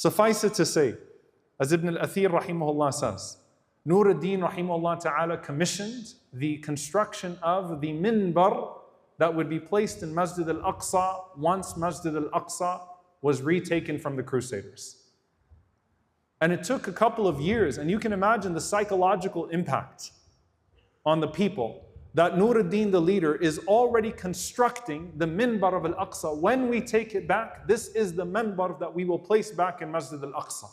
Suffice it to say, as Ibn al-Athir rahimahullah says, Nur ad-Din rahimahullah ta'ala commissioned the construction of the minbar that would be placed in Masjid Al-Aqsa once Masjid Al-Aqsa was retaken from the Crusaders. And it took a couple of years, and you can imagine the psychological impact on the people that Nur ad-Din, the leader, is already constructing the Minbar of Al-Aqsa. When we take it back, this is the minbar that we will place back in Masjid Al-Aqsa.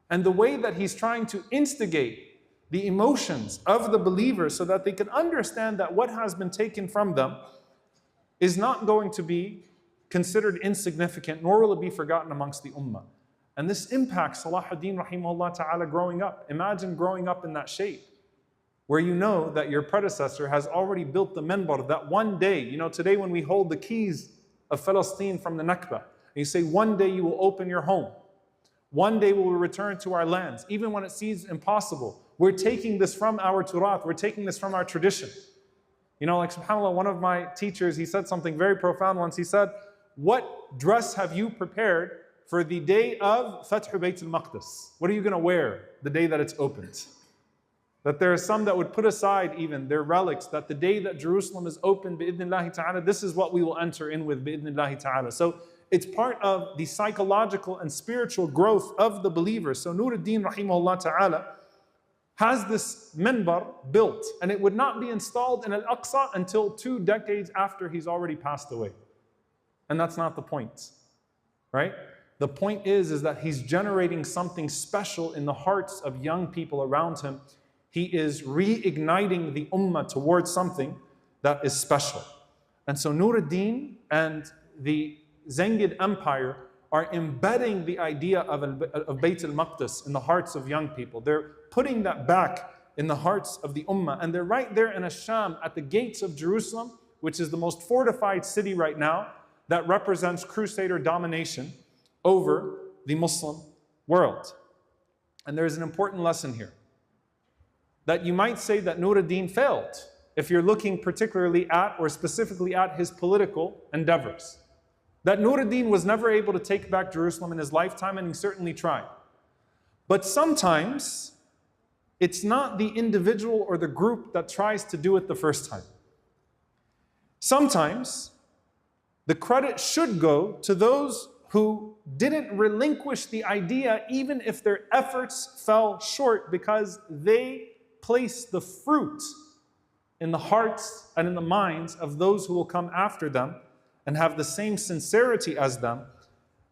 And the way that he's trying to instigate the emotions of the believers so that they can understand that what has been taken from them is not going to be considered insignificant, nor will it be forgotten amongst the ummah. And this impacts Salahuddin rahimahullah ta'ala growing up. Imagine growing up in that shape, where you know that your predecessor has already built the minbar, that one day, you know, today when we hold the keys of Palestine from the Nakba, and you say, one day you will open your home. One day we will return to our lands, even when it seems impossible. We're taking this from our turath, we're taking this from our tradition. You know, like subhanAllah, one of my teachers, he said something very profound once. He said, what dress have you prepared for the day of Fath Bayt al-Maqdis? What are you going to wear the day that it's opened? That there are some that would put aside even their relics, that the day that Jerusalem is opened, bi'idhnillahi ta'ala, this is what we will enter in with, bi'idhnillahi ta'ala. So it's part of the psychological and spiritual growth of the believers. So Nur ad-Din rahimahullah ta'ala has this minbar built, and it would not be installed in Al-Aqsa until 2 decades after he's already passed away. And that's not the point, right? The point is that he's generating something special in the hearts of young people around him. He is reigniting the ummah towards something that is special. And so Nur ad-Din and the Zengid Empire are embedding the idea of Bayt al-Maqdis in the hearts of young people. They're putting that back in the hearts of the ummah. And they're right there in Asham at the gates of Jerusalem, which is the most fortified city right now that represents Crusader domination over the Muslim world. And there's an important lesson here, that you might say that Nur ad-Din failed if you're looking particularly at or specifically at his political endeavors. That Nur ad-Din was never able to take back Jerusalem in his lifetime, and he certainly tried. But sometimes it's not the individual or the group that tries to do it the first time. Sometimes the credit should go to those who didn't relinquish the idea even if their efforts fell short, because they placed the fruit in the hearts and in the minds of those who will come after them and have the same sincerity as them,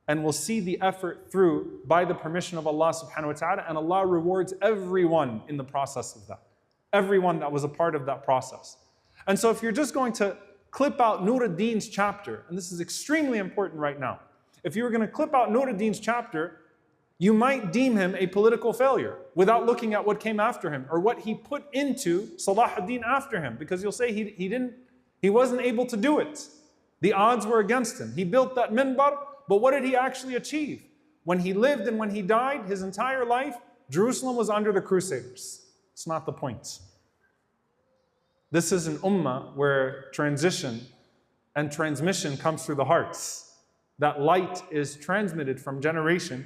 and will see the effort through by the permission of Allah subhanahu wa ta'ala, and Allah rewards everyone in the process of that. Everyone that was a part of that process. And so if you're just going to clip out Nur ad-Din's chapter, and this is extremely important right now, if you were going to clip out Nur ad-Din's chapter, you might deem him a political failure without looking at what came after him or what he put into Salahuddin after him, because you'll say he wasn't able to do it. The odds were against him. He built that minbar, but what did he actually achieve? When he lived and when he died, his entire life, Jerusalem was under the Crusaders. It's not the point. This is an ummah where transition and transmission comes through the hearts. That light is transmitted from generation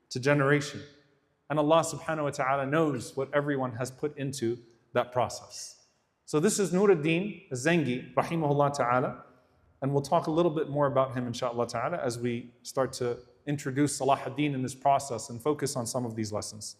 to generation. And Allah subhanahu wa ta'ala knows what everyone has put into that process. So this is Nur ad-Din al-Zengi, rahimahullah ta'ala. And we'll talk a little bit more about him, inshaAllah ta'ala, as we start to introduce Salahuddin in this process and focus on some of these lessons.